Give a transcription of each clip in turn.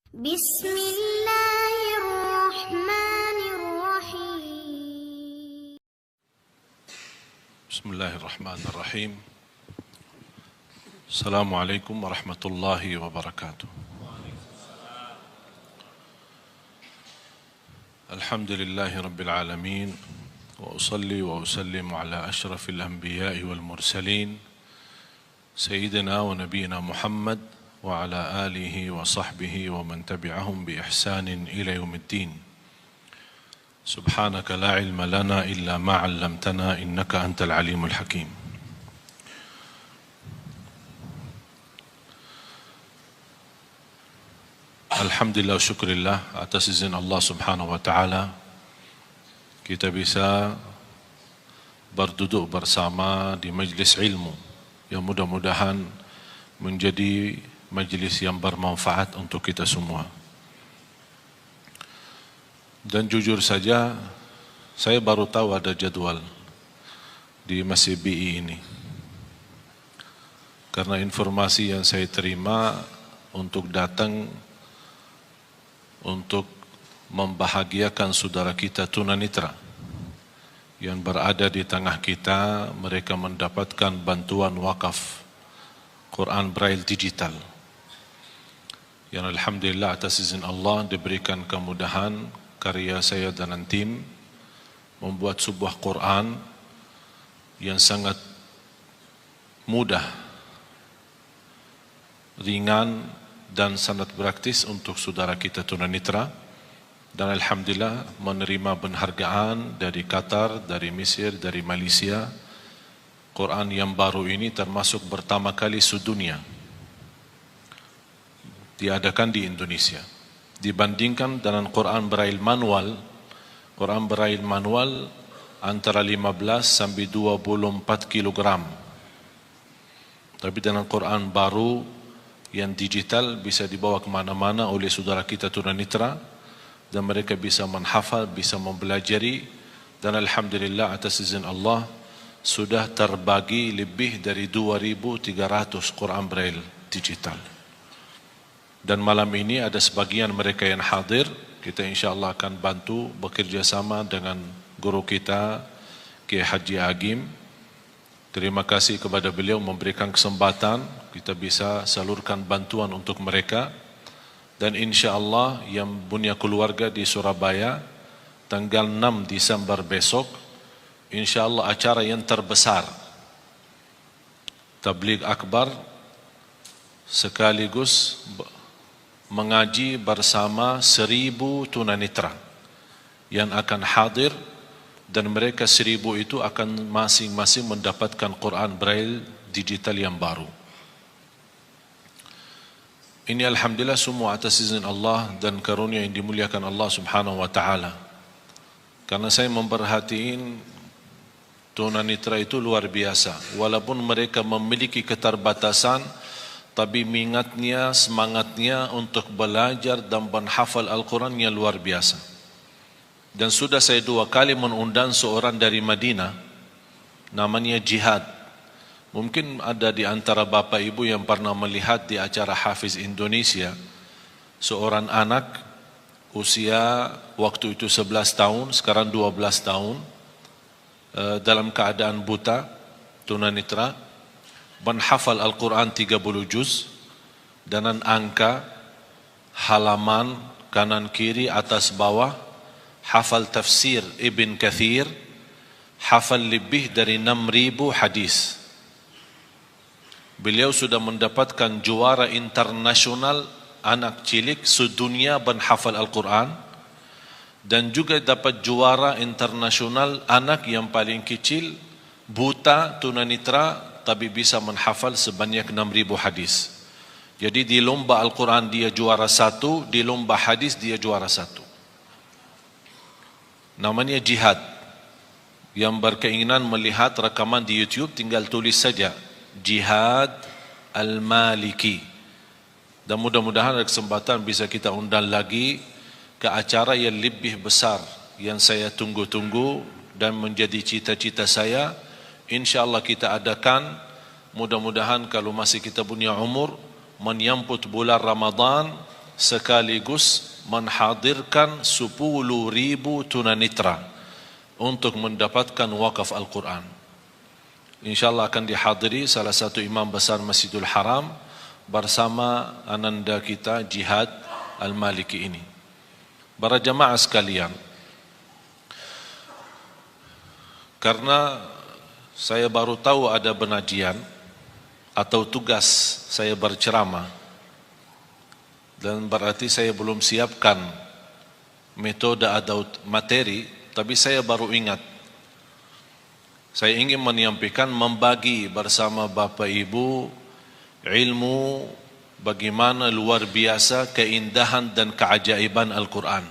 بسم الله الرحمن الرحيم بسم الله الرحمن الرحيم. السلام عليكم ورحمة الله وبركاته. الحمد لله رب العالمين، وأصلي وأسلم على أشرف الأنبياء والمرسلين سيدنا ونبينا محمد وعلى آله وصحبه ومن تبعهم بإحسان إلى يوم الدين. سبحانك لا علم لنا إلا ما علمتنا إنك أنت العليم الحكيم. Alhamdulillah, syukurillah atas izin Allah Subhanahu wa Ta'ala kita bisa berduduk bersama di majlis ilmu yang mudah-mudahan menjadi majlis yang bermanfaat untuk kita semua. Dan jujur saja saya baru tahu ada jadwal di Masjid BI ini, karena informasi yang saya terima untuk datang untuk membahagiakan saudara kita tunanetra yang berada di tengah kita. Mereka mendapatkan bantuan wakaf Quran Braille digital yang alhamdulillah atas izin Allah diberikan kemudahan. Karya saya dan tim membuat sebuah Quran yang sangat mudah, ringan dan sangat praktis untuk saudara kita tunanetra, dan alhamdulillah menerima penghargaan dari Qatar, dari Mesir, dari Malaysia. Quran yang baru ini termasuk pertama kali sedunia diadakan di Indonesia. Dibandingkan dengan Quran Braille manual, Quran Braille manual antara 15 sampai 24 kilogram. Tapi dengan Quran baru yang digital bisa dibawa kemana-mana oleh saudara kita tunanetra, dan mereka bisa menghafal, bisa mempelajari, dan alhamdulillah atas izin Allah sudah terbagi lebih dari 2.300 Quran Braille digital. Dan malam ini ada sebagian mereka yang hadir. Kita insyaAllah akan bantu bekerjasama dengan guru kita Kiai Haji Agim. Terima kasih kepada beliau memberikan kesempatan kita bisa salurkan bantuan untuk mereka. Dan insyaAllah yang punya keluarga di Surabaya tanggal 6 Desember besok, insyaAllah acara yang terbesar Tabligh Akbar sekaligus mengaji bersama 1.000 tunanetra yang akan hadir, dan mereka 1.000 itu akan masing-masing mendapatkan Quran Braille digital yang baru. Ini alhamdulillah semua atas izin Allah dan karunia yang dimuliakan Allah Subhanahu wa Ta'ala. Karena saya memperhatiin tunanetra itu luar biasa. Walaupun mereka memiliki keterbatasan, tapi minatnya, semangatnya untuk belajar dan menghafal Al-Qurannya luar biasa. Dan sudah saya 2 kali mengundang seorang dari Madinah, namanya Jihad. Mungkin ada di antara bapak ibu yang pernah melihat di acara Hafiz Indonesia, seorang anak usia waktu itu 11 tahun, sekarang 12 tahun, dalam keadaan buta, tunanetra, menghafal Al-Quran 30 juz, dengan angka, halaman, kanan kiri, atas bawah, hafal tafsir Ibn Kathir, hafal lebih dari 6.000 hadis. Beliau sudah mendapatkan juara internasional anak cilik sedunia menghafal Al-Quran, dan juga dapat juara internasional anak yang paling kecil, buta, tunanetra, tapi bisa menghafal sebanyak 6.000 hadis. Jadi di lomba Al-Quran dia juara 1, di lomba hadis dia juara 1. Namanya Jihad. Yang berkeinginan melihat rekaman di YouTube tinggal tulis saja Jihad Al-Maliki, dan mudah-mudahan ada kesempatan bisa kita undang lagi ke acara yang lebih besar yang saya tunggu-tunggu dan menjadi cita-cita saya. InsyaAllah kita adakan, mudah-mudahan kalau masih kita punya umur, menyambut bulan Ramadan sekaligus menghadirkan 10,000 tunanetra untuk mendapatkan wakaf Al-Quran. InsyaAllah akan dihadiri salah satu imam besar Masjidul Haram bersama ananda kita Jihad Al-Maliki ini. Para jamaah sekalian, karena saya baru tahu ada penajian atau tugas saya berceramah, dan berarti saya belum siapkan metode atau materi, tapi saya baru ingat. Saya ingin menyampaikan, membagi bersama Bapak Ibu ilmu bagaimana luar biasa keindahan dan keajaiban Al-Quran.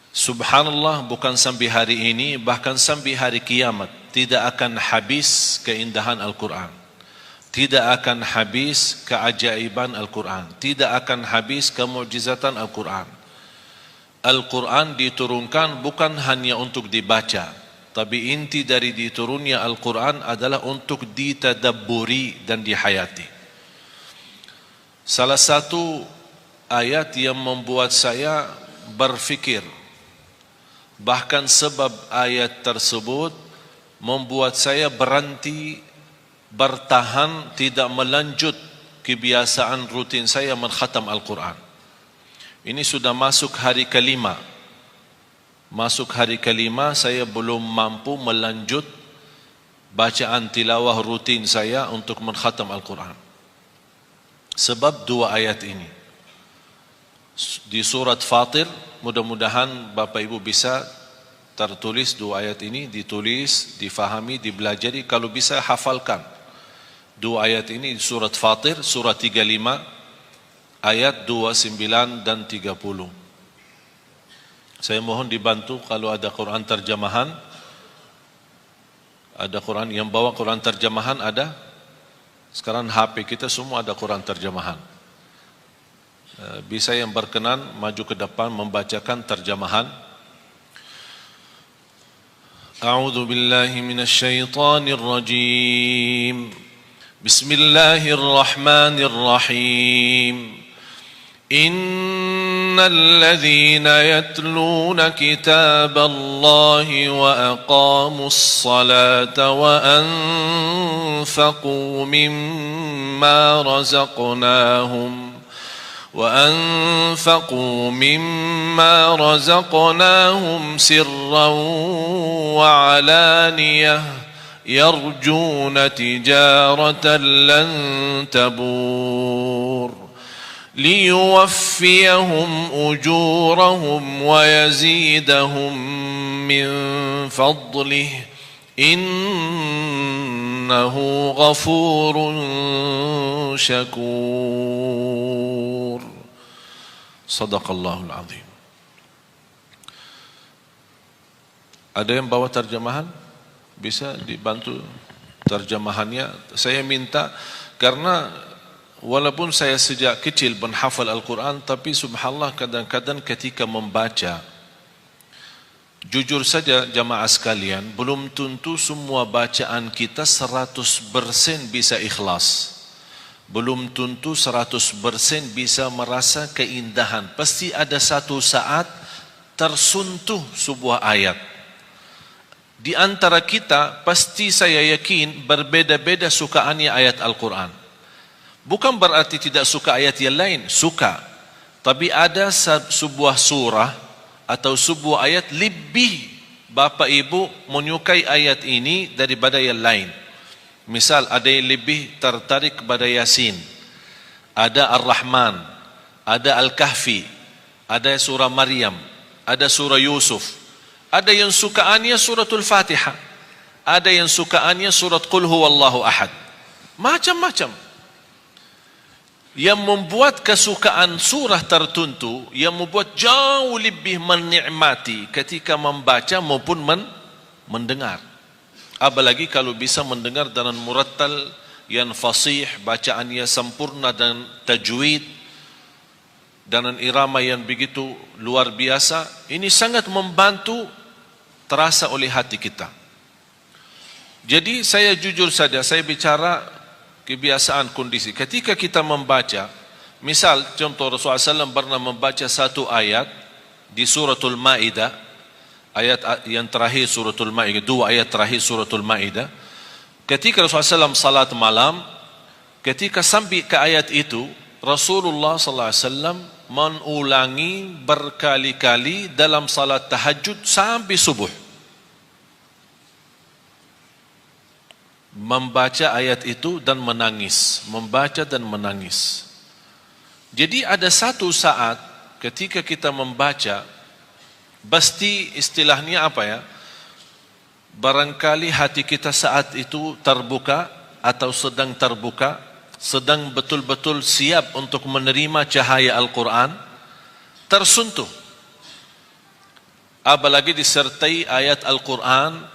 Subhanallah, bukan sampai hari ini, bahkan sampai hari kiamat tidak akan habis keindahan Al-Quran, tidak akan habis keajaiban Al-Quran, tidak akan habis kemukjizatan Al-Quran. Al-Quran diturunkan bukan hanya untuk dibaca, tapi inti dari diturunnya Al-Quran adalah untuk ditadabburi dan dihayati. Salah satu ayat yang membuat saya berfikir, bahkan sebab ayat tersebut membuat saya berhenti, bertahan, tidak melanjut kebiasaan rutin saya mengkhatam Al-Quran. Ini sudah masuk hari kelima. Masuk hari kelima, saya belum mampu melanjut bacaan tilawah rutin saya untuk mengkhatam Al-Quran. Sebab dua ayat ini. Di surat Fatir, mudah-mudahan Bapak Ibu bisa tertulis dua ayat ini, ditulis, difahami, dibelajari, kalau bisa hafalkan. Dua ayat ini di surat Fatir, surat 35, ayat 29 dan 30. Saya mohon dibantu kalau ada Quran terjemahan. Ada Quran yang bawa Quran terjemahan ada? Sekarang HP kita semua ada Quran terjemahan. Bisa yang berkenan maju ke depan membacakan terjemahan. A'udzu billahi minasy syaithanir rajim. Bismillahirrahmanirrahim. Innal ladzina yatluna kitaballahi wa aqamus salata wa anfaqu mimma razaqnahum وأنفقوا مما رزقناهم سرا وعلانية يرجون تجارة لن تبور ليوفيهم أجورهم ويزيدهم من فضله إنه غفور شكور صدق الله العظيم. Ada yang bawa terjemahan? Bisa dibantu terjemahannya. Saya minta, karena walaupun saya sejak kecil menghafal Al-Quran, tapi subhanallah kadang-kadang ketika membaca, jujur saja jamaah sekalian, belum tentu semua bacaan kita 100% bisa ikhlas. Belum tentu 100% bisa merasa keindahan. Pasti ada satu saat tersentuh sebuah ayat. Di antara kita pasti saya yakin berbeda-beda sukaannya ayat Al-Quran. Bukan berarti tidak suka ayat yang lain, suka. Tapi ada sebuah surah atau sebuah ayat lebih Bapak Ibu menyukai ayat ini daripada yang lain. Misal ada yang lebih tertarik kepada Yasin, ada Ar-Rahman, ada Al-Kahfi, ada surah Maryam, ada surah Yusuf. Ada yang sukaannya suratul Fatihah, ada yang sukaannya surat Qul Huwallahu Ahad. Macam-macam. Yang membuat kesukaan surah tertentu, yang membuat jauh lebih menikmati ketika membaca maupun mendengar. Apalagi kalau bisa mendengar dengan murattal yang fasih, bacaannya sempurna dan tajwid, dengan irama yang begitu luar biasa. Ini sangat membantu terasa oleh hati kita. Jadi saya jujur saja, saya bicara kebiasaan kondisi. Ketika kita membaca, Misal, contoh Rasulullah SAW pernah membaca satu ayat di suratul Ma'idah, ayat yang terakhir suratul Ma'idah, dua ayat terakhir suratul Ma'idah. Ketika Rasulullah SAW salat malam, ketika sampai ke ayat itu, Rasulullah SAW mengulangi berkali-kali dalam salat tahajud sampai subuh. Membaca ayat itu dan menangis, membaca dan menangis. Jadi ada satu saat ketika kita membaca, pasti istilahnya apa ya? Barangkali hati kita saat itu terbuka atau sedang terbuka, sedang betul-betul siap untuk menerima cahaya Al-Quran, tersentuh. Apalagi disertai ayat Al-Quran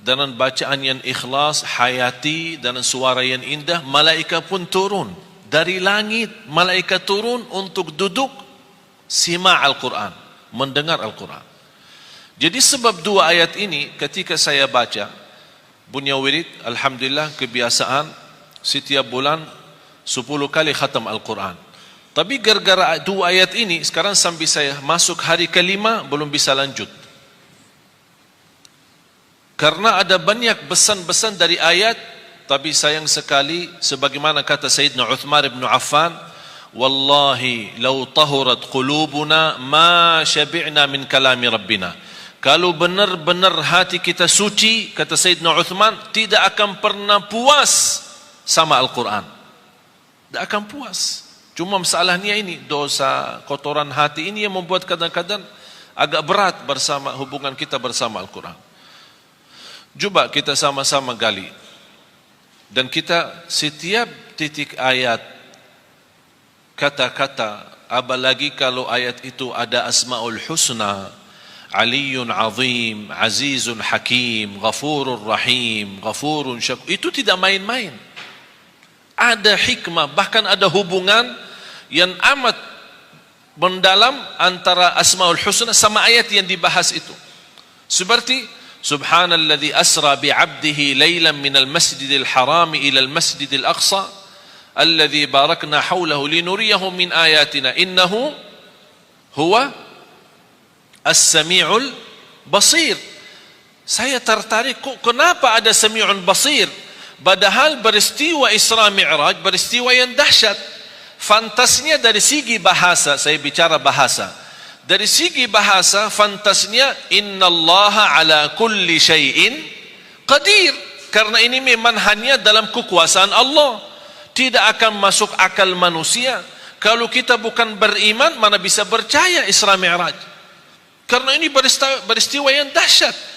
dengan bacaan yang ikhlas, hayati, dan suara yang indah, malaikat pun turun dari langit. Malaikat turun untuk duduk sima Al-Quran, mendengar Al-Quran. Jadi sebab dua ayat ini ketika saya baca, punya wirid, alhamdulillah kebiasaan setiap bulan 10 kali khatam Al-Quran. Tapi gara-gara dua ayat ini, sekarang sampai saya masuk hari kelima belum bisa lanjut. Karena ada banyak pesan-pesan dari ayat, tapi sayang sekali sebagaimana kata Sayyidina Uthman bin Affan, wallahi law tahurat qulubuna ma syabi'na min kalami rabbina. Kalau benar-benar hati kita suci, kata Sayyidina Uthman, tidak akan pernah puas sama Al-Quran. Tidak akan puas. Cuma masalahnya ini, dosa, kotoran hati ini yang membuat kadang-kadang agak berat bersama hubungan kita bersama Al-Quran. Coba kita sama-sama gali. Dan kita setiap titik ayat, kata-kata, apalagi kalau ayat itu ada Asma'ul Husna, Aliyun Azim, Azizun Hakim, Ghafurur Rahim, Ghafurun Syakur, itu tidak main-main. Ada hikmah, bahkan ada hubungan yang amat mendalam antara Asma'ul Husna sama ayat yang dibahas itu. Seperti Subhanalladzi asra bi'abdihi laylan minal masjidil harami ilal masjidil aqsa alladzi barakna hawlahu linuriyahu min ayatina innahu huwa as-sami'ul basir. Saya tertarik, kok kenapa ada sami'un basir? Padahal peristiwa Isra Mi'raj peristiwa yang dahsyat. Fantasnya dari segi bahasa, saya bicara bahasa. Dari segi bahasa, fantasnya innallaha ala kulli syai'in qadir. Karena ini memang hanya dalam kekuasaan Allah, tidak akan masuk akal manusia. Kalau kita bukan beriman, mana bisa percaya Isra Mi'raj? Karena ini peristiwa yang dahsyat.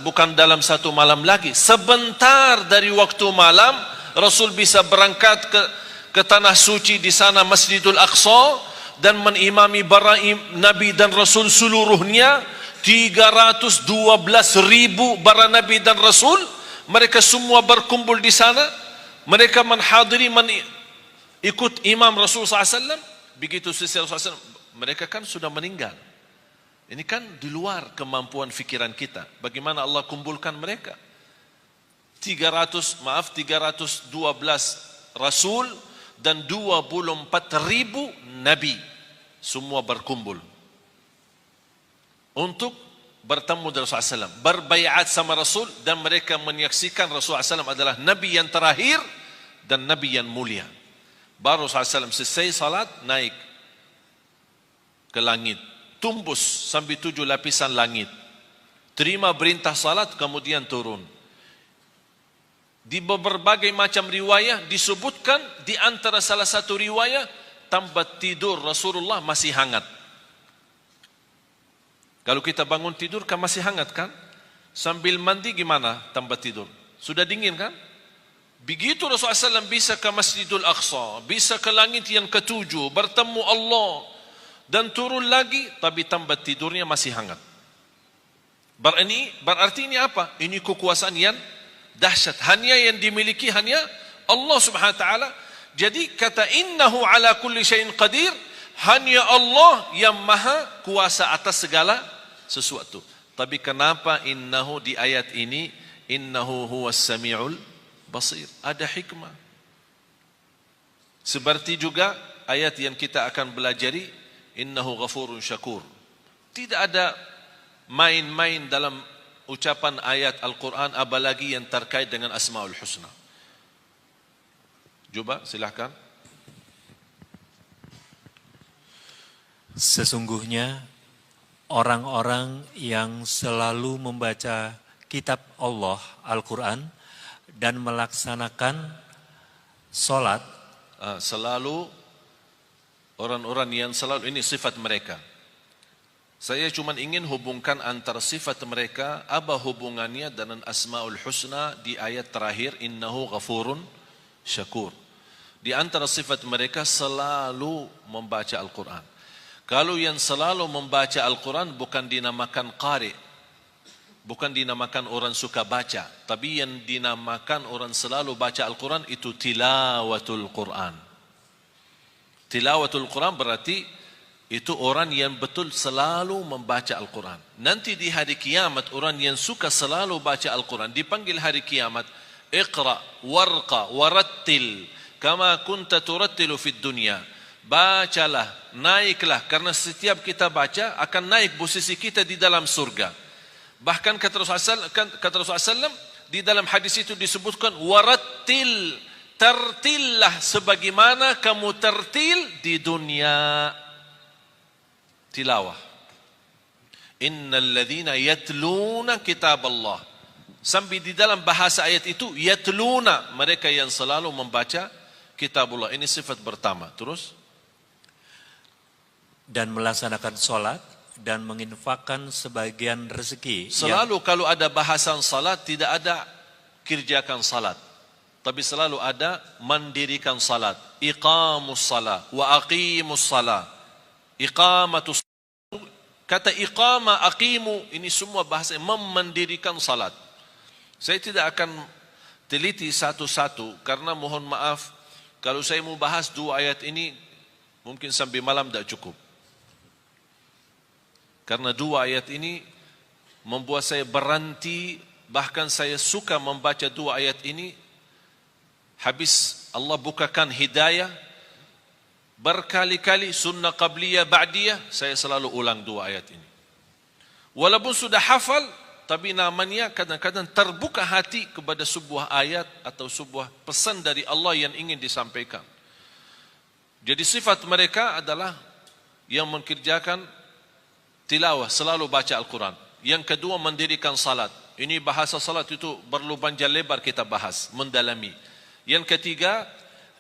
Bukan dalam satu malam lagi, sebentar dari waktu malam Rasul bisa berangkat ke tanah suci di sana Masjidul Aqsa dan menimami para Nabi dan Rasul seluruhnya. 312.000 para Nabi dan Rasul, mereka semua berkumpul di sana. Mereka menghadiri, ikut imam Rasul SAW. Begitu selesai Rasul SAW, mereka kan sudah meninggal. Ini kan di luar kemampuan fikiran kita. Bagaimana Allah kumpulkan mereka? 312 Rasul dan 24.000 Nabi semua berkumpul untuk bertemu dengan Rasulullah SAW, berbaiat sama Rasul, dan mereka menyaksikan Rasulullah SAW adalah Nabi yang terakhir dan Nabi yang mulia. Baru Rasulullah SAW selesai salat, naik ke langit, tumbus sampai 7 lapisan langit, terima perintah salat, kemudian turun. Di berbagai macam riwayah disebutkan, di antara salah satu riwayah, tempat tidur Rasulullah masih hangat. Kalau kita bangun tidur kan masih hangat kan? Sambil mandi gimana tempat tidur? Sudah dingin kan? Begitu Rasulullah SAW bisa ke Masjidul Aqsa, bisa ke langit yang ketujuh, bertemu Allah, dan turun lagi, tapi tempat tidurnya masih hangat. Berarti ini apa? Ini kekuasaan yang dahsyat, hanya yang dimiliki hanya Allah Subhanahu wa taala. Jadi kata innahu ala kulli syai'in qadir, hanya Allah yang maha kuasa atas segala sesuatu. Tapi kenapa innahu di ayat ini, innahu huwas sami'ul basir? Ada hikmah. Seperti juga ayat yang kita akan belajari, innahu ghafurun syakur. Tidak ada main-main dalam ucapan ayat Al-Quran, apalagi yang terkait dengan Asmaul Husna. Coba silahkan. Sesungguhnya orang-orang yang selalu membaca kitab Allah, Al-Quran, dan melaksanakan sholat. Selalu, orang-orang yang selalu, ini sifat mereka. Saya cuma ingin hubungkan antara sifat mereka, apa hubungannya dengan Asmaul Husna di ayat terakhir, innahu ghafurun syakur. Di antara sifat mereka selalu membaca Al-Quran. Kalau yang selalu membaca Al-Quran bukan dinamakan qari, bukan dinamakan orang suka baca, tapi yang dinamakan orang selalu baca Al-Quran itu tilawatul Quran. Tilawatul Quran berarti itu orang yang betul selalu membaca Al-Quran. Nanti di hari kiamat orang yang suka selalu baca Al-Quran dipanggil hari kiamat, iqra warqa warattil kama kunta turattilu fid dunya. Bacalah, naiklah, karena setiap kita baca akan naik posisi kita di dalam surga. Bahkan kata Rasulullah SAW, di dalam hadis itu disebutkan warattil, tertillah sebagaimana kamu tertil di dunia. Tilawah. Innal ladzina yatluna kitab Allah. Sampai di dalam bahasa ayat itu yatluna, mereka yang selalu membaca kitabullah. Ini sifat pertama. Terus, dan melaksanakan sholat dan menginfakkan sebagian rezeki. Selalu kalau ada bahasan salat tidak ada kerjakan salat, tapi selalu ada mendirikan salat. Iqamus salat wa aqimus salat. Iqamatus, kata iqama, aqimu, ini semua bahasa mendirikan salat. Saya tidak akan teliti satu-satu karena mohon maaf kalau saya mau bahas dua ayat ini mungkin sampai malam tidak cukup. Karena dua ayat ini membuat saya berhenti, bahkan saya suka membaca dua ayat ini. Habis Allah bukakan hidayah, berkali-kali sunnah qabliyah, ba'diyah, saya selalu ulang dua ayat ini. Walaupun sudah hafal, tapi namanya kadang-kadang terbuka hati kepada sebuah ayat atau sebuah pesan dari Allah yang ingin disampaikan. Jadi sifat mereka adalah yang mengerjakan tilawah, selalu baca Al-Quran. Yang kedua, mendirikan salat. Ini bahasa salat itu perlu panjang lebar kita bahas, mendalami. Yang ketiga,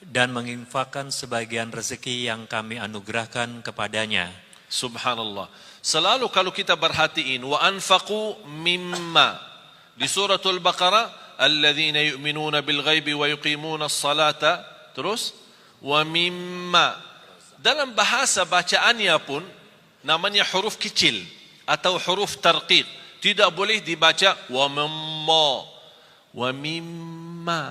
dan menginfakkan sebagian rezeki yang kami anugerahkan kepadanya. Subhanallah. Selalu kalau kita perhatiin, wa anfaqu mimma. Di suratul Baqarah, alladzina yu'minuna bil ghaibi wa yuqimuna as-salata. Terus, wa mimma. Dalam bahasa bacaannya pun namanya huruf kecil atau huruf tarqiq. Tidak boleh dibaca wa mimma. Wa mimma.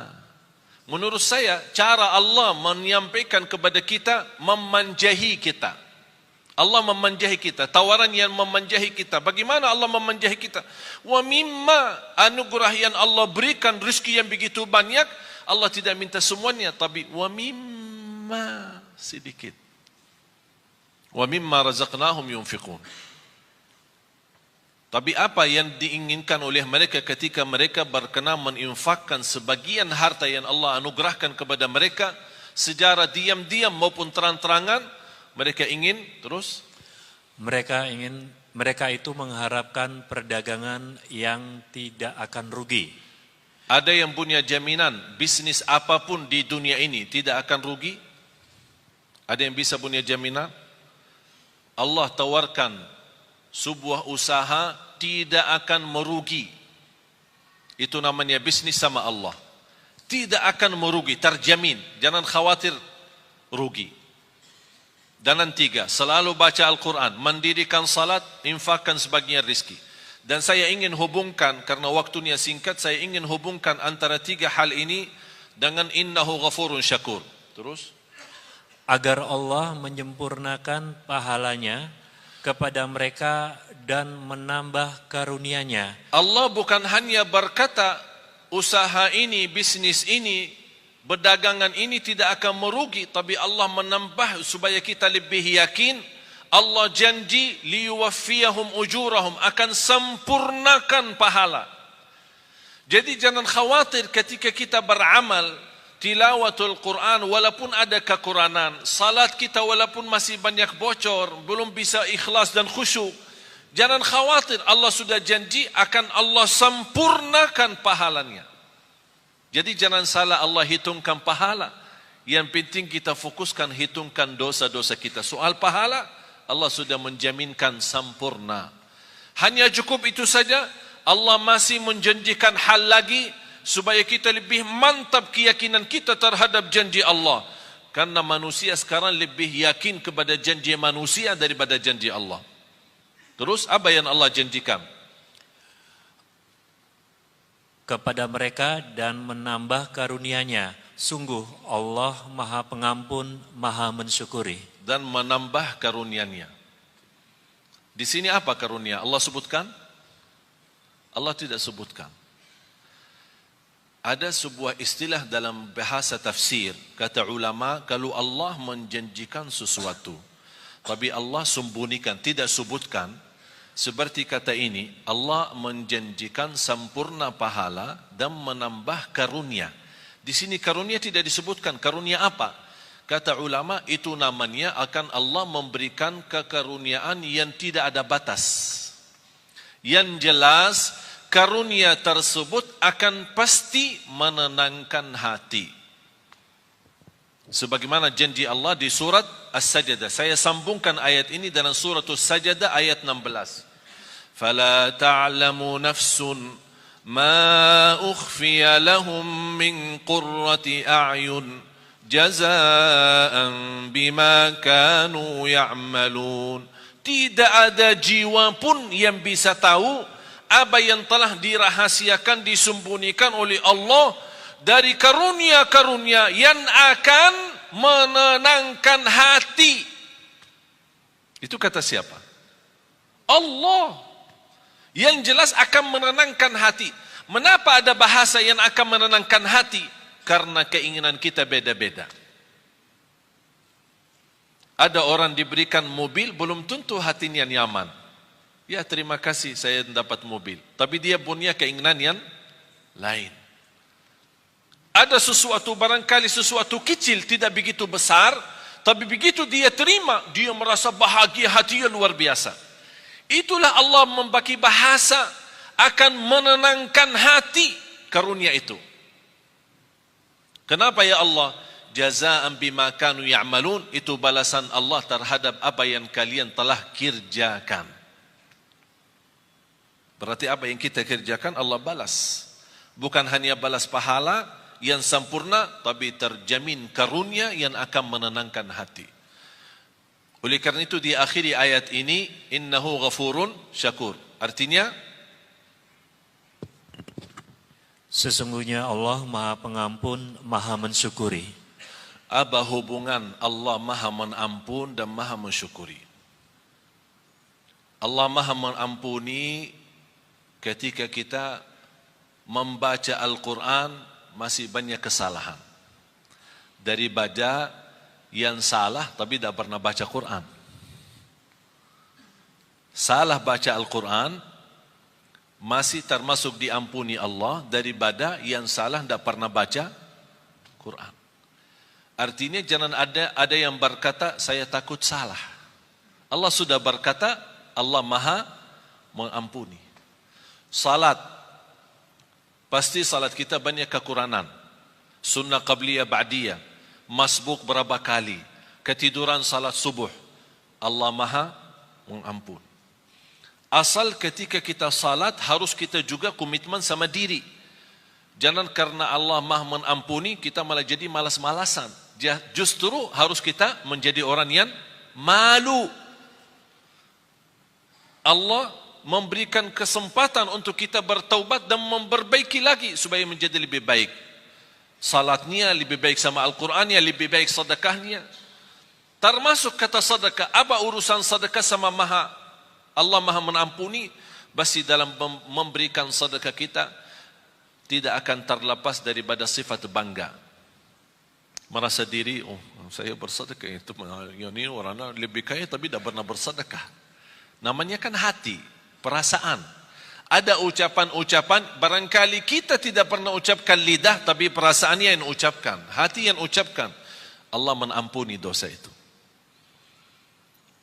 Menurut saya cara Allah menyampaikan kepada kita memanjahi kita. Allah memanjahi kita, tawaran yang memanjahi kita. Bagaimana Allah memanjahi kita? Wa mimma, anugerah yang Allah berikan, rezeki yang begitu banyak, Allah tidak minta semuanya, tapi wa mimma, sedikit. Wa mimma razaqnahum yunfiqun. Tapi apa yang diinginkan oleh mereka ketika mereka berkenan menginfakkan sebagian harta yang Allah anugerahkan kepada mereka secara diam-diam maupun terang-terangan, mereka ingin terus? Mereka itu mengharapkan perdagangan yang tidak akan rugi. Ada yang punya jaminan bisnis apapun di dunia ini tidak akan rugi? Ada yang bisa punya jaminan? Allah tawarkan sebuah usaha tidak akan merugi. Itu namanya bisnis sama Allah. Tidak akan merugi, terjamin. Jangan khawatir rugi. Dan yang tiga, selalu baca Al-Quran, mendirikan salat, infakkan sebagian rizki. Dan saya ingin hubungkan, karena waktunya singkat, saya ingin hubungkan antara tiga hal ini dengan innahu ghafurun syakur. Terus? Agar Allah menyempurnakan pahalanya kepada mereka dan menambah karunia-Nya. Allah bukan hanya berkata usaha ini, bisnis ini berdagangan ini tidak akan merugi, tapi Allah menambah supaya kita lebih yakin. Allah janji liyuwaffiyahum ujurahum, akan sempurnakan pahala. Jadi jangan khawatir ketika kita beramal tilawatul Quran walaupun ada kekurangan, salat kita walaupun masih banyak bocor, belum bisa ikhlas dan khusyuk. Jangan khawatir, Allah sudah janji akan Allah sempurnakan pahalanya. Jadi jangan salah Allah hitungkan pahala. Yang penting kita fokuskan hitungkan dosa-dosa kita. Soal pahala, Allah sudah menjaminkan sempurna. Hanya cukup itu saja. Allah masih menjanjikan hal lagi supaya kita lebih mantap keyakinan kita terhadap janji Allah. Karena manusia sekarang lebih yakin kepada janji manusia daripada janji Allah. Terus apa yang Allah janjikan? Kepada mereka dan menambah karunia-Nya. Sungguh Allah Maha Pengampun, Maha Mensyukuri. Dan menambah karunia-Nya. Di sini apa karunia? Allah sebutkan? Allah tidak sebutkan. Ada sebuah istilah dalam bahasa tafsir. Kata ulama, kalau Allah menjanjikan sesuatu, tapi Allah sembunyikan, tidak sebutkan, seperti kata ini, Allah menjanjikan sempurna pahala dan menambah karunia. Di sini karunia tidak disebutkan. Karunia apa? Kata ulama, itu namanya akan Allah memberikan kekaruniaan yang tidak ada batas. Yang jelas, karunia tersebut akan pasti menenangkan hati. Sebagaimana janji Allah di surat As-Sajdah. Saya sambungkan ayat ini dalam surat As-Sajdah ayat 16. فَلَا تَعْلَمُ نَفْسٌ مَا أُخْفِيَ لَهُم مِّن قُرَّةِ أَعْيُنٍ جَزَاءً بِمَا كَانُوا يَعْمَلُونَ. Tidak ada jiwa pun yang bisa tahu apa yang telah dirahasiakan, disembunyikan oleh Allah dari karunia-karunia yang akan menenangkan hati. Itu kata siapa? Allah. Yang jelas akan menenangkan hati. Mengapa ada bahasa yang akan menenangkan hati? Karena keinginan kita beda-beda. Ada orang diberikan mobil, belum tentu hatinya nyaman. Ya, terima kasih saya dapat mobil. Tapi dia punya keinginan yang lain. Ada sesuatu, barangkali sesuatu kecil, tidak begitu besar, tapi begitu dia terima, dia merasa bahagia, hatinya luar biasa. Itulah Allah membagi bahasa akan menenangkan hati karunia itu. Kenapa ya Allah? Jazaa'an bima kanu ya'malun, itu balasan Allah terhadap apa yang kalian telah kerjakan. Berarti apa yang kita kerjakan Allah balas. Bukan hanya balas pahala yang sempurna, tapi terjamin karunia yang akan menenangkan hati. Oleh karena itu di akhir ayat ini, innahu ghafurun syakur. Artinya, sesungguhnya Allah Maha Pengampun, Maha Mensyukuri. Apa hubungan Allah Maha Mengampun dan Maha Mensyukuri? Allah Maha Mengampuni ketika kita membaca Al-Quran masih banyak kesalahan. Daripada yang salah tapi tidak pernah baca Quran. Salah baca Al-Quran masih termasuk diampuni Allah daripada yang salah tidak pernah baca Quran. Artinya jangan ada yang berkata saya takut salah. Allah sudah berkata Allah Maha Mengampuni. Salat, pasti salat kita banyak kekurangan. Sunnah qabliyah ba'diyah, masbuk berapa kali, ketiduran salat subuh, Allah Maha Mengampun. Asal ketika kita salat harus kita juga komitmen sama diri. Jangan karena Allah Maha Mengampuni kita malah jadi malas-malasan. Justru harus kita menjadi orang yang malu. Allah memberikan kesempatan untuk kita bertaubat dan memperbaiki lagi supaya menjadi lebih baik. Salatnya lebih baik sama Al-Qurannya, lebih baik sedekahnya. Termasuk kata sedekah, apa urusan sedekah sama Allah Maha Mengampuni? Basi dalam memberikan sedekah kita tidak akan terlepas daripada sifat bangga. merasa diri, oh saya bersedekah itu, yang ini orang lebih kaya tapi tidak pernah bersedekah. Namanya kan hati, perasaan. Ada ucapan-ucapan, barangkali kita tidak pernah ucapkan lidah, tapi perasaannya yang ucapkan, hati yang ucapkan. Allah menampuni dosa itu.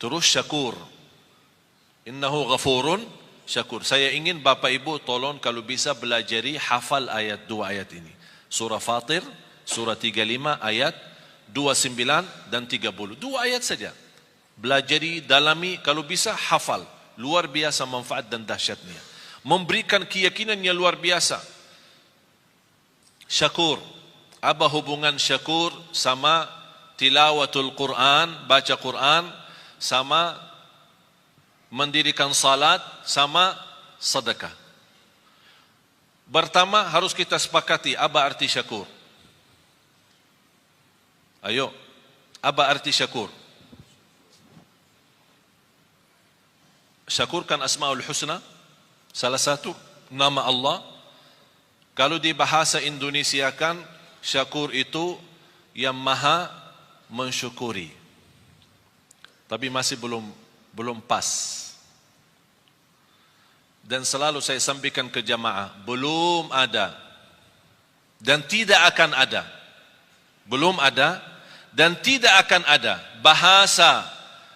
Terus syakur. Innahu ghafurun syakur. Saya ingin Bapak Ibu tolong kalau bisa belajari hafal ayat 2 ayat ini. Surah Fatir, surah 35 ayat 29 dan 30. 2 ayat saja. Belajari, dalami, kalau bisa hafal. Luar biasa manfaat dan dahsyatnya. Memberikan keyakinan yang luar biasa. Syakur. Apa hubungan syakur sama tilawatul Quran, baca Quran, sama mendirikan salat, sama sedekah? Pertama harus kita sepakati apa arti syakur. Ayo, apa arti syakur? Syakur kan Asmaul Husna, salah satu nama Allah. Kalau di bahasa Indonesia kan syakur itu yang maha mensyukuri. Tapi masih belum pas. Dan selalu saya sampaikan ke jamaah, belum ada dan tidak akan ada. Belum ada dan tidak akan ada bahasa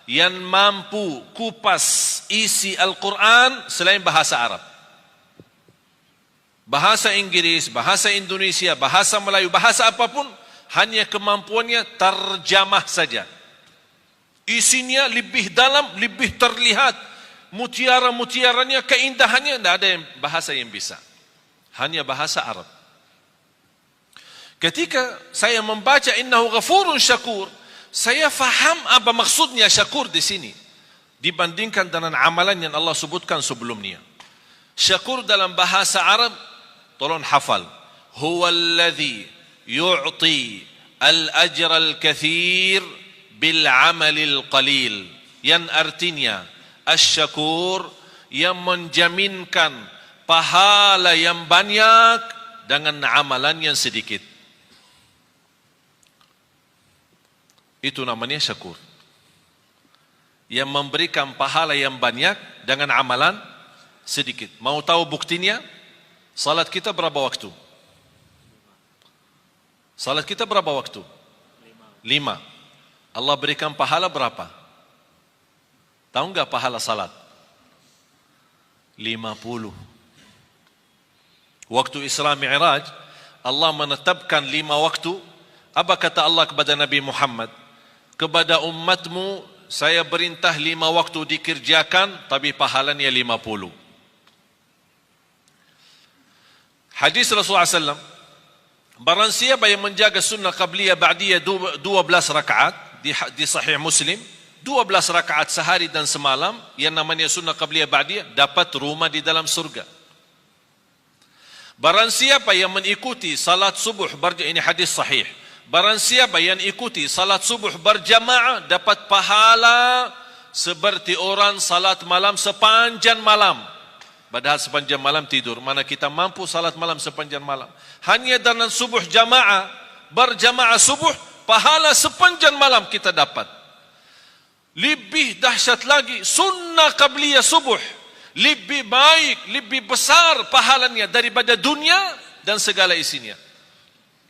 yang mampu kupas isi Al-Quran selain bahasa Arab. Bahasa Inggris, bahasa Indonesia, bahasa Melayu, bahasa apapun, hanya kemampuannya terjemah saja. Isinya lebih dalam, lebih terlihat. Mutiara-mutiaranya, keindahannya, tidak ada bahasa yang bisa. Hanya bahasa Arab. Ketika saya membaca innahu ghafurun syakur, saya faham apa maksudnya syakur di sini dibandingkan dengan amalan yang Allah sebutkan sebelumnya. Syakur dalam bahasa Arab, tolong hafal. Huwallazi yu'ti al-ajra al-kathir bil amalil qalil. Yang artinya asy-syakur yang menjaminkan pahala yang banyak dengan amalan yang sedikit. Itu namanya syakur. Yang memberikan pahala yang banyak dengan amalan sedikit. Mau tahu buktinya? Salat kita berapa waktu? Salat kita berapa waktu? 5. Allah berikan pahala berapa? Tahu enggak pahala salat? 50. Waktu Isra Mi'raj, Allah menetapkan 5 waktu. Apa kata Allah kepada Nabi Muhammad? Kepada umatmu, saya perintah 5 waktu dikerjakan, tapi pahalanya 50. Hadis Rasulullah SAW, barang siapa yang menjaga sunnah qabliyah ba'diyah 12 rakaat, di sahih Muslim, 12 rakaat sehari dan semalam, yang namanya sunnah qabliyah ba'diyah, dapat rumah di dalam surga. Barang siapa yang mengikuti salat subuh, ini hadis sahih, barang siapa yang ikuti salat subuh berjamaah, dapat pahala seperti orang salat malam sepanjang malam. Padahal sepanjang malam tidur. Mana kita mampu salat malam sepanjang malam. Hanya dengan subuh jamaah, berjamaah subuh, pahala sepanjang malam kita dapat. Lebih dahsyat lagi, sunnah qabliyah subuh. Lebih baik, lebih besar pahalanya daripada dunia dan segala isinya.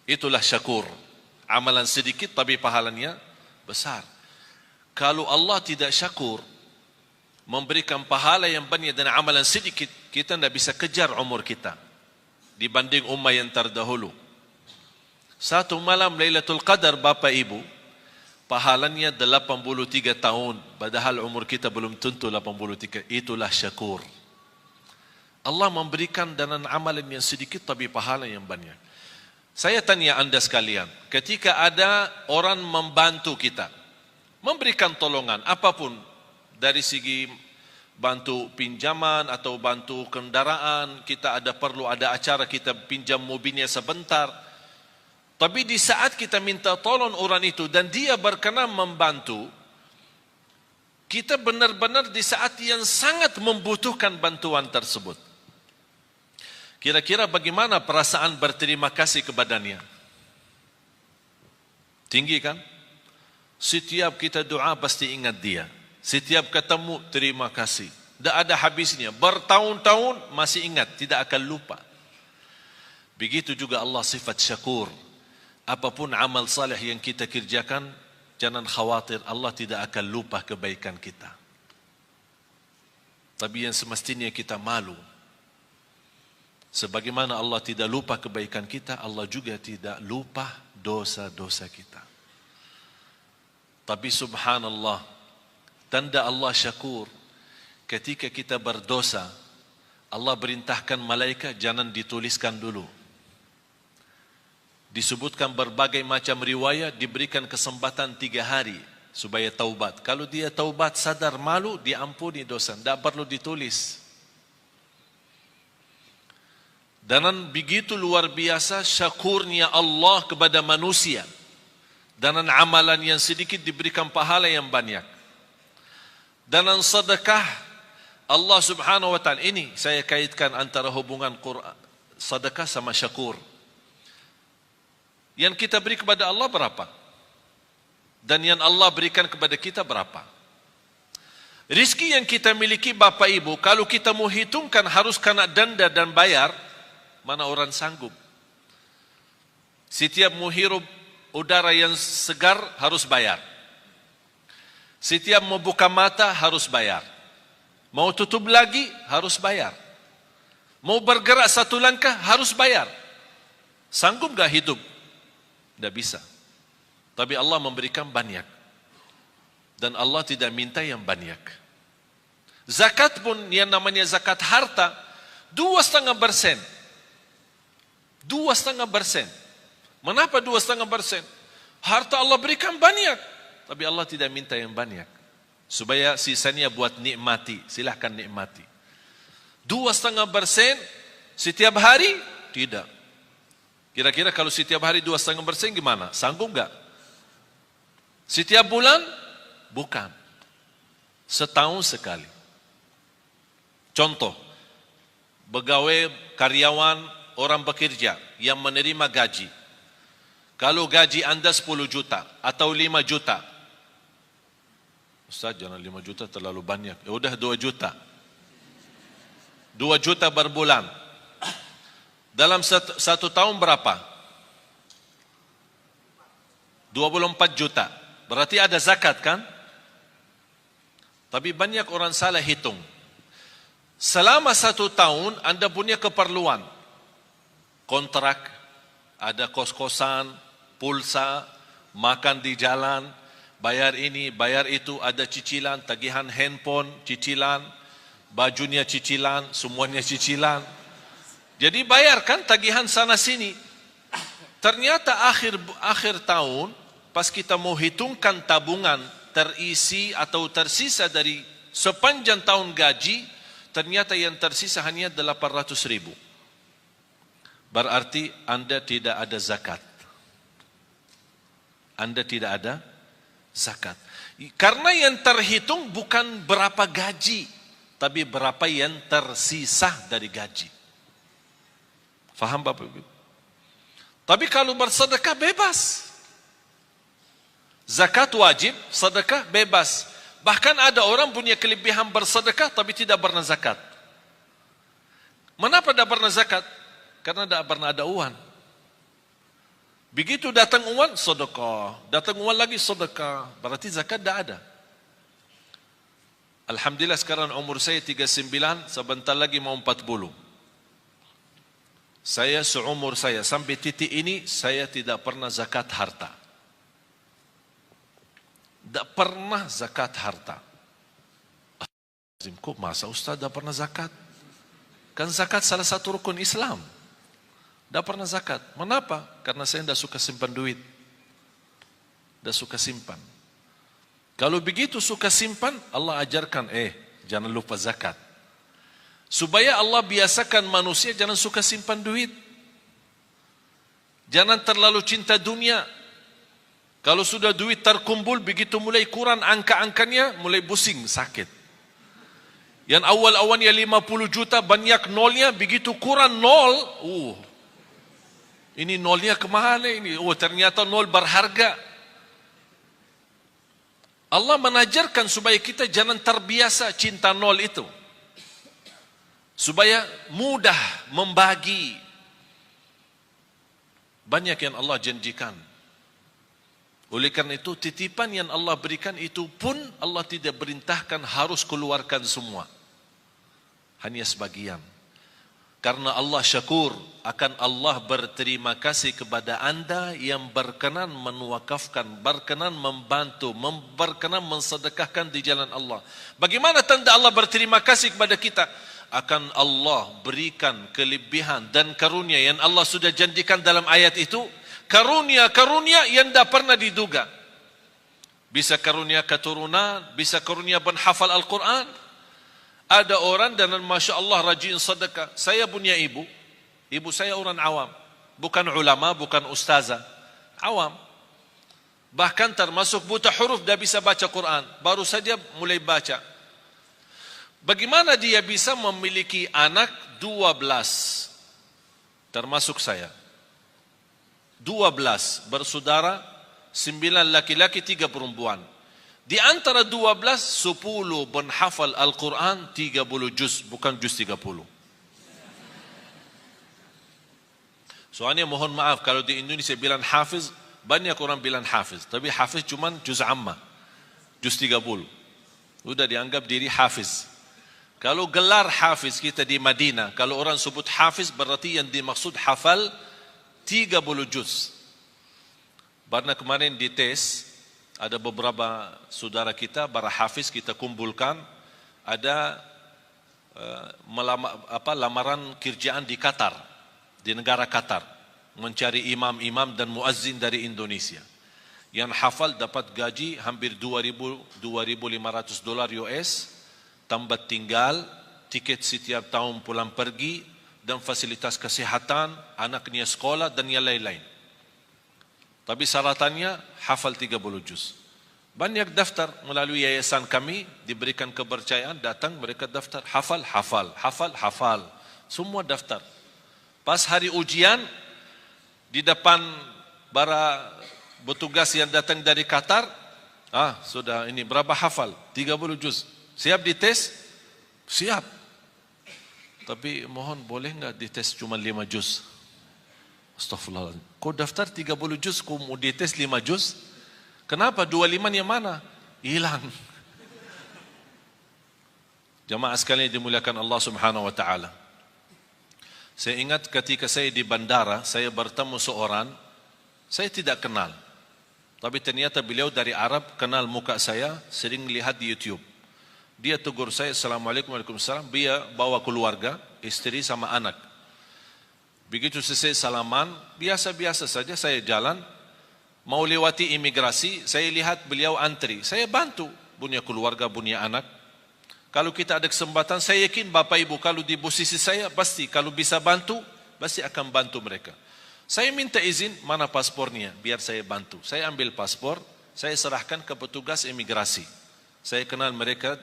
Itulah syakur. Amalan sedikit tapi pahalanya besar. Kalau Allah tidak syakur, memberikan pahala yang banyak dan amalan sedikit, kita tidak bisa kejar umur kita dibanding ummah yang terdahulu. Satu malam Lailatul Qadar, Bapak Ibu, pahalanya 83 tahun, padahal umur kita belum tentu 83. Itulah syakur. Allah memberikan dengan amalan yang sedikit tapi pahala yang banyak. Saya tanya anda sekalian, ketika ada orang membantu kita, memberikan tolongan apapun, dari segi bantu pinjaman atau bantu kendaraan, kita perlu ada acara, kita pinjam mobilnya sebentar. Tapi di saat kita minta tolong orang itu dan dia berkenan membantu, kita benar-benar di saat yang sangat membutuhkan bantuan tersebut. Kira-kira bagaimana perasaan berterima kasih kepadanya? Tinggi kan? Setiap kita doa pasti ingat dia. Setiap ketemu terima kasih. Tidak ada habisnya. Bertahun-tahun masih ingat, tidak akan lupa. Begitu juga Allah sifat syakur. Apapun amal saleh yang kita kerjakan, jangan khawatir Allah tidak akan lupa kebaikan kita. Tapi yang semestinya kita malu. Sebagaimana Allah tidak lupa kebaikan kita, Allah juga tidak lupa dosa-dosa kita. Tapi subhanallah, tanda Allah syakur, ketika kita berdosa, Allah perintahkan malaikat jangan dituliskan dulu. Disebutkan berbagai macam riwayat, diberikan kesempatan 3 hari supaya taubat. Kalau dia taubat sadar malu, diampuni dosa, tidak perlu ditulis. Dan begitu luar biasa syakurnya Allah kepada manusia. Dan amalan yang sedikit diberikan pahala yang banyak. Dan sedekah Allah subhanahu wa ta'ala, ini saya kaitkan antara hubungan Quran, sedekah sama syakur. Yang kita beri kepada Allah berapa? Dan yang Allah berikan kepada kita berapa? Rizki yang kita miliki Bapak Ibu, kalau kita mau hitungkan harus kena denda dan bayar, mana orang sanggup? Setiap mau hirup udara yang segar harus bayar. Setiap mau buka mata harus bayar. Mau tutup lagi harus bayar. Mau bergerak satu langkah harus bayar. Sanggup gak hidup? Tidak bisa. Tapi Allah memberikan banyak. Dan Allah tidak minta yang banyak. Zakat pun yang namanya zakat harta 2,5%. 2,5%. Mengapa 2,5%? Harta Allah berikan banyak. Tapi Allah tidak minta yang banyak. Supaya sisanya buat nikmati. Silahkan nikmati. 2,5% setiap hari? Tidak. Kira-kira kalau setiap hari 2,5% gimana? Sanggup gak? Setiap bulan? Bukan. Setahun sekali. Contoh, pegawai, karyawan, orang bekerja yang menerima gaji. Kalau gaji anda 10 juta atau 5 juta. Ustaz, jangan 5 juta terlalu banyak. Ya udah 2 juta. 2 juta berbulan. Dalam satu tahun berapa? 24 juta. Berarti ada zakat kan? Tapi banyak orang salah hitung. Selama 1 tahun anda punya keperluan. Kontrak, ada kos-kosan, pulsa, makan di jalan, bayar ini, bayar itu, ada cicilan, tagihan handphone, cicilan, bajunya cicilan, semuanya cicilan. Jadi bayarkan tagihan sana sini. Ternyata akhir tahun, pas kita mau hitungkan tabungan terisi atau tersisa dari sepanjang tahun gaji, ternyata yang tersisa hanya 800.000. Berarti anda tidak ada zakat. Anda tidak ada zakat. Karena yang terhitung bukan berapa gaji, tapi berapa yang tersisa dari gaji. Faham Bapak Ibu? Tapi kalau bersedekah bebas. Zakat wajib, sedekah bebas. Bahkan ada orang punya kelebihan bersedekah tapi tidak pernah zakat. Mengapa tidak pernah zakat? Karena tidak pernah ada uang. Begitu datang uang, sedekah. Datang uang lagi, sedekah. Berarti zakat tidak ada. Alhamdulillah sekarang umur saya 39, sebentar lagi mau 40. Saya seumur saya sampai titik ini saya tidak pernah zakat harta. Tidak pernah zakat harta. Kok masa Ustaz tidak pernah zakat? Kan zakat salah satu rukun Islam. Tidak pernah zakat. Mengapa? Karena saya tidak suka simpan duit. Tidak suka simpan. Kalau begitu suka simpan, Allah ajarkan, jangan lupa zakat. Supaya Allah biasakan manusia jangan suka simpan duit. Jangan terlalu cinta dunia. Kalau sudah duit terkumpul, begitu mulai kurang angka-angkanya, mulai pusing, sakit. Yang awal-awalnya 50 juta, banyak nolnya, begitu kurang nol, ini nolnya kemana ini? Ternyata nol berharga. Allah menajarkan supaya kita jangan terbiasa cinta nol itu. Supaya mudah membagi. Banyak yang Allah janjikan. Oleh karena itu, titipan yang Allah berikan itu pun Allah tidak perintahkan harus keluarkan semua. Hanya sebagian. Karena Allah syakur, akan Allah berterima kasih kepada anda yang berkenan menwakafkan, berkenan membantu, berkenan mensedekahkan di jalan Allah. Bagaimana tanda Allah berterima kasih kepada kita? Akan Allah berikan kelebihan dan karunia yang Allah sudah janjikan dalam ayat itu. Karunia-karunia yang tidak pernah diduga. Bisa karunia keturunan, bisa karunia menghafal Al-Quran. Ada orang dan Masya Allah rajin sedekah. Saya punya ibu saya orang awam. Bukan ulama, bukan ustazah. Awam. Bahkan termasuk buta huruf, dah bisa baca Quran. Baru saja mulai baca. Bagaimana dia bisa memiliki anak 12? Termasuk saya. 12 bersaudara, 9 laki-laki, 3 perempuan. Di antara 12, 10 menghafal Al-Quran 30 juz, bukan juz 30. Soalnya mohon maaf, kalau di Indonesia bilang hafiz, banyak orang bilang hafiz. Tapi hafiz cuma juz amma, juz 30. Sudah dianggap diri hafiz. Kalau gelar hafiz kita di Madinah, kalau orang sebut hafiz berarti yang dimaksud hafal 30 juz. Karena kemarin dites, ada beberapa saudara kita, para hafiz kita kumpulkan, ada lamaran kerjaan di Qatar, di negara Qatar, mencari imam-imam dan muazzin dari Indonesia. Yang hafal dapat gaji hampir $2,500 US, tambah tinggal, tiket setiap tahun pulang pergi, dan fasilitas kesehatan, anaknya sekolah dan yang lain-lain. Tapi syaratannya hafal 30 juz. Banyak daftar melalui yayasan kami, diberikan kepercayaan, datang mereka daftar, hafal. Semua daftar. Pas hari ujian, di depan para petugas yang datang dari Qatar, sudah ini berapa hafal? 30 juz. Siap dites? Siap. Tapi mohon boleh enggak dites cuma 5 juz? Astaghfirullahaladzim. Kau daftar 30 juz, kau mau dites 5 juz? Kenapa? 25 yang mana? Hilang. Jamaah sekalian dimuliakan Allah Subhanahu wa taala. Saya ingat ketika saya di bandara, saya bertemu seorang, saya tidak kenal. Tapi ternyata beliau dari Arab, kenal muka saya, sering lihat di YouTube. Dia tegur saya, Assalamualaikum, Waalaikumsalam. Dia bawa keluarga, istri sama anak. Begitu selesai salaman, biasa-biasa saja saya jalan, mau lewati imigrasi, saya lihat beliau antri. Saya bantu, punya keluarga, punya anak. Kalau kita ada kesempatan, saya yakin Bapak Ibu kalau di posisi saya, pasti kalau bisa bantu, pasti akan bantu mereka. Saya minta izin, mana paspornya, biar saya bantu. Saya ambil paspor, saya serahkan ke petugas imigrasi. Saya kenal mereka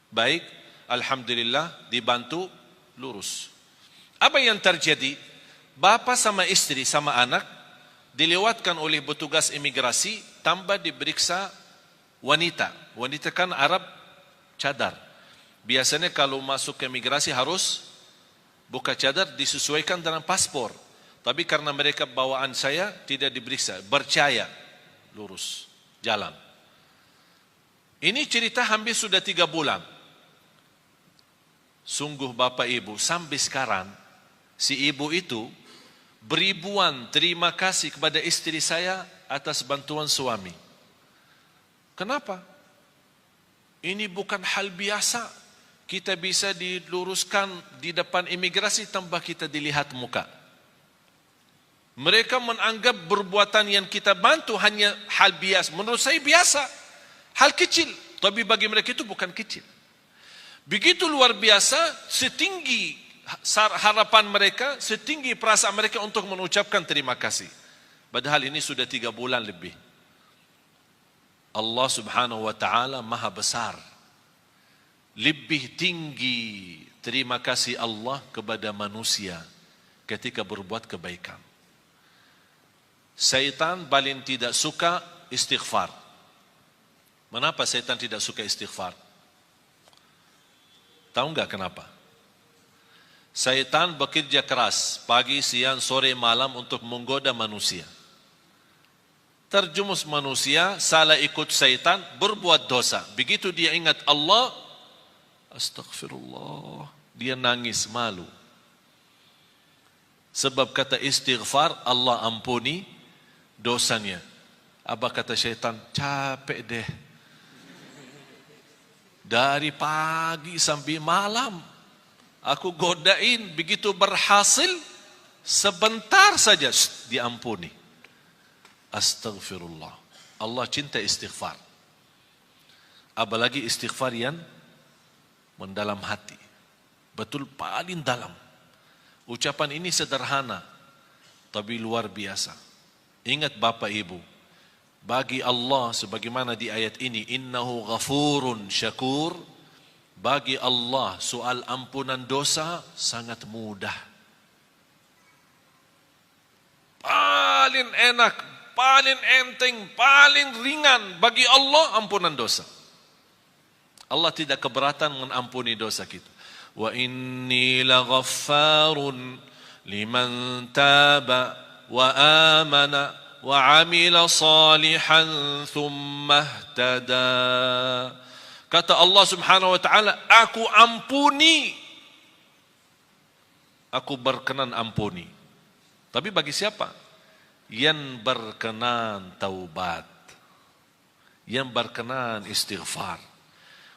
baik, alhamdulillah, dibantu, lurus. Apa yang terjadi? Bapa sama istri sama anak dilewatkan oleh petugas imigrasi tanpa diperiksa wanita. Wanita kan Arab cadar. Biasanya kalau masuk ke imigrasi harus buka cadar, disesuaikan dengan paspor. Tapi karena mereka bawaan saya tidak diperiksa, percaya, lurus, jalan. Ini cerita hampir sudah 3 bulan. Sungguh Bapak Ibu, sampai sekarang si ibu itu beribuan terima kasih kepada istri saya atas bantuan suami. Kenapa? Ini bukan hal biasa. Kita bisa diluruskan di depan imigrasi tanpa kita dilihat muka. Mereka menganggap perbuatan yang kita bantu hanya hal biasa. Menurut saya biasa. Hal kecil. Tapi bagi mereka itu bukan kecil. Begitu luar biasa, setinggi harapan mereka, setinggi perasaan mereka untuk mengucapkan terima kasih. Padahal ini sudah 3 bulan lebih. Allah Subhanahu wa taala Maha besar. Lebih tinggi terima kasih Allah kepada manusia ketika berbuat kebaikan. Syaitan paling tidak suka istighfar. Mengapa setan tidak suka istighfar? Tahu enggak kenapa? Setan bekerja keras pagi, siang, sore, malam untuk menggoda manusia. Terjumus manusia, salah ikut setan, berbuat dosa. Begitu dia ingat Allah, astagfirullah, dia nangis malu. Sebab kata istighfar, Allah ampuni dosanya. Apa kata syaitan? Capek deh. Dari pagi sampai malam, aku godain, begitu berhasil, sebentar saja diampuni. Astagfirullah. Allah cinta istighfar. Apalagi istighfar yang mendalam hati. Betul paling dalam. Ucapan ini sederhana, tapi luar biasa. Ingat Bapak Ibu, bagi Allah sebagaimana di ayat ini, innahu ghafurun syakur, bagi Allah soal ampunan dosa sangat mudah. Paling enak, paling enteng, paling ringan bagi Allah ampunan dosa. Allah tidak keberatan mengampuni dosa kita. Wa inni laghaffarun liman taba wa amana wa amila salihan thumma ihtada. Kata Allah Subhanahu wa taala, aku ampuni, aku berkenan ampuni. Tapi bagi siapa? Yang berkenan taubat, yang berkenan istighfar.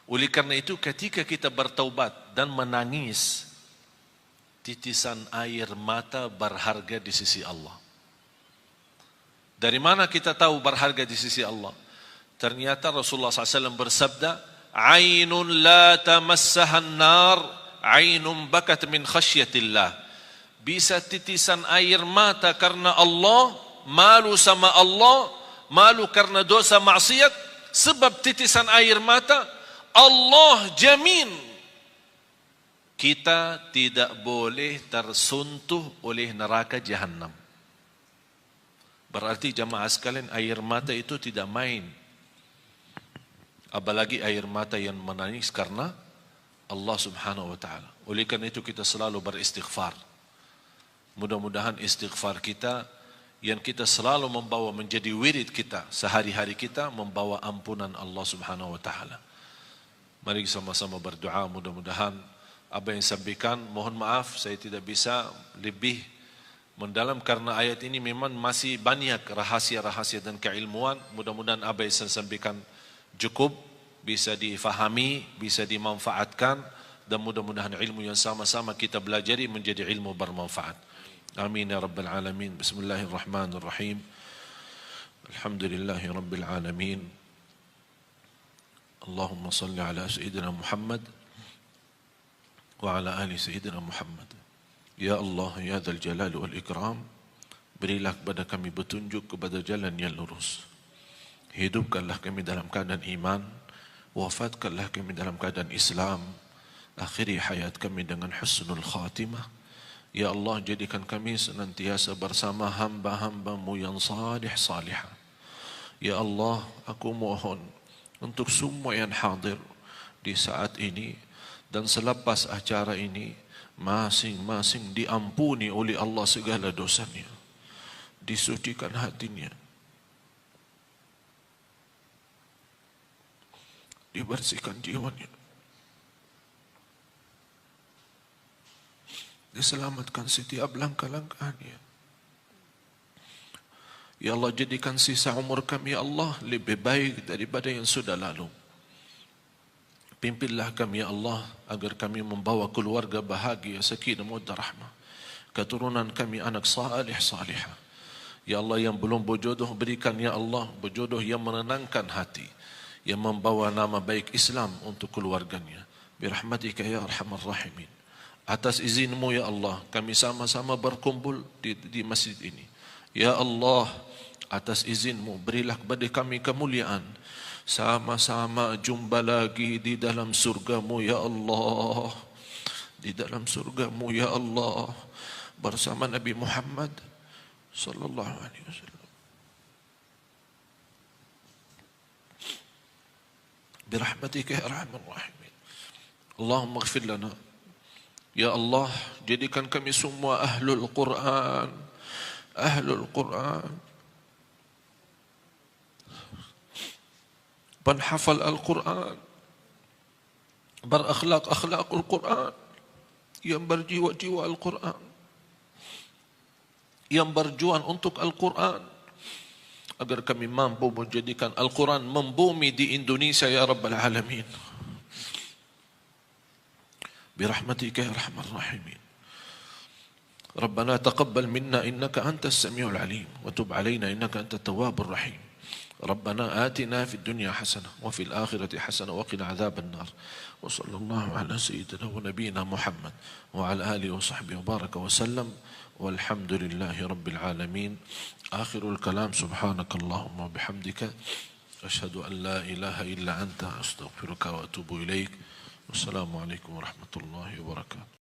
Oleh karena itu ketika kita bertaubat dan menangis, titisan air mata berharga di sisi Allah. Dari mana kita tahu berharga di sisi Allah? Ternyata Rasulullah SAW bersabda, Ainun la tamassahan nar, ainun bakat min khasyatillah. Bisa titisan air mata karena Allah, malu sama Allah, malu karena dosa maksiat, sebab titisan air mata, Allah jamin kita tidak boleh tersentuh oleh neraka Jahannam. Berarti jamaah sekalian, air mata itu tidak main. Apalagi air mata yang menangis karena Allah Subhanahu wa taala. Oleh karena itu kita selalu beristighfar. Mudah-mudahan istighfar kita yang kita selalu membawa menjadi wirid kita, sehari-hari kita membawa ampunan Allah Subhanahu wa taala. Mari sama-sama berdoa, mudah-mudahan apa yang sampaikan, mohon maaf saya tidak bisa lebih mendalam karena ayat ini memang masih banyak rahasia-rahasia dan keilmuan. Mudah-mudahan apa yang saya sampaikan cukup, bisa difahami, bisa dimanfaatkan, dan mudah-mudahan ilmu yang sama-sama kita belajari menjadi ilmu bermanfaat. Amin ya rabbal alamin. Bismillahirrahmanirrahim. Alhamdulillahi rabbil alamin. Allahumma salli ala Sayyidina Muhammad wa ala ali Sayyidina Muhammad. Ya Allah, ya Dzal Jalal wal Ikram, berilah kepada kami petunjuk kepada jalan yang lurus. Hidupkanlah kami dalam keadaan iman, wafatkanlah kami dalam keadaan Islam, akhiri hayat kami dengan husnul khatimah. Ya Allah, jadikan kami senantiasa bersama hamba-hamba-Mu yang salih-salihah. Ya Allah, aku mohon untuk semua yang hadir di saat ini dan selepas acara ini, masing-masing diampuni oleh Allah segala dosanya, disucikan hatinya, dibersihkan jiwanya, diselamatkan setiap langkah-langkahnya. Ya Allah, jadikan sisa umur kami ya Allah lebih baik daripada yang sudah lalu. Pimpinlah kami ya Allah agar kami membawa keluarga bahagia, sakinah mawaddah rahmah. Keturunan kami anak salih salihah. Ya Allah, yang belum berjodoh berikan ya Allah berjodoh yang menenangkan hati, yang membawa nama baik Islam untuk keluarganya. Birahmatika ya arhamar rahimin. Atas izin-Mu ya Allah, kami sama-sama berkumpul di masjid ini. Ya Allah, atas izin-Mu berilah kepada kami kemuliaan, sama-sama jumpa lagi di dalam surga-Mu ya Allah, di dalam surga-Mu ya Allah, bersama Nabi Muhammad sallallahu alaihi wasallam. برحمتك يا أرحم الراحمين. اللهم اغفر لنا ya Allah, jadikan kami semua ahlul Quran, ahlul Quran, penhafal Al-Quran, berakhlak-akhlakul Quran, yang berjiwa-jiwa Al-Quran, yang berjuang untuk Al-Quran, agar kami mampu menjadikan Al-Quran membumi di Indonesia ya Rabbal Alamin. برحمتك يا أرحم الراحمين. ربنا تقبل منا إنك أنت السميع العليم وتب علينا إنك أنت التواب الرحيم. ربنا آتنا في الدنيا حسنة وفي الآخرة حسنة وقنا عذاب النار. وصلى الله على سيدنا ونبينا محمد وعلى آله وصحبه وبارك وسلم والحمد لله رب العالمين. آخر الكلام سبحانك اللهم وبحمدك أشهد أن لا إله إلا أنت أستغفرك وأتوب إليك. Wassalamualaikum warahmatullahi wabarakatuh.